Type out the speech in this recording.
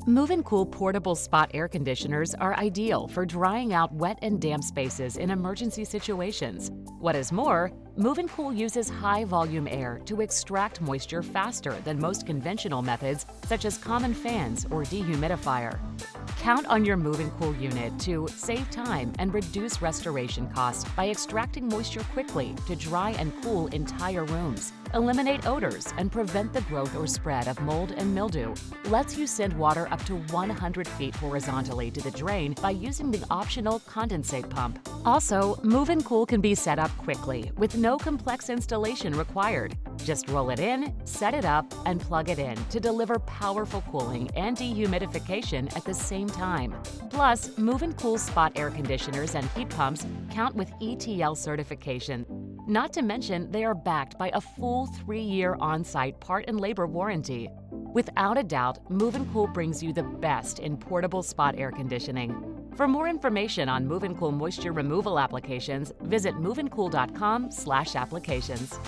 MovinCool portable spot air conditioners are ideal for drying out wet and damp spaces in emergency situations. What is more, MovinCool uses high-volume air to extract moisture faster than most conventional methods such as common fans or dehumidifier. Count on your MovinCool unit to save time and reduce restoration costs by extracting moisture quickly to dry and cool entire rooms, eliminate odors, and prevent the growth or spread of mold and mildew. Lets you send water up to 100 feet horizontally to the drain by using the optional condensate pump. Also, MovinCool can be set up quickly with no complex installation required. Just roll it in, set it up, and plug it in to deliver powerful cooling and dehumidification at the same time. Plus, MovinCool spot air conditioners and heat pumps count with ETL certification. Not to mention, they are backed by a full 3-year on-site part and labor warranty. Without a doubt, MovinCool brings you the best in portable spot air conditioning. For more information on MovinCool moisture removal applications, visit movincool.com/applications.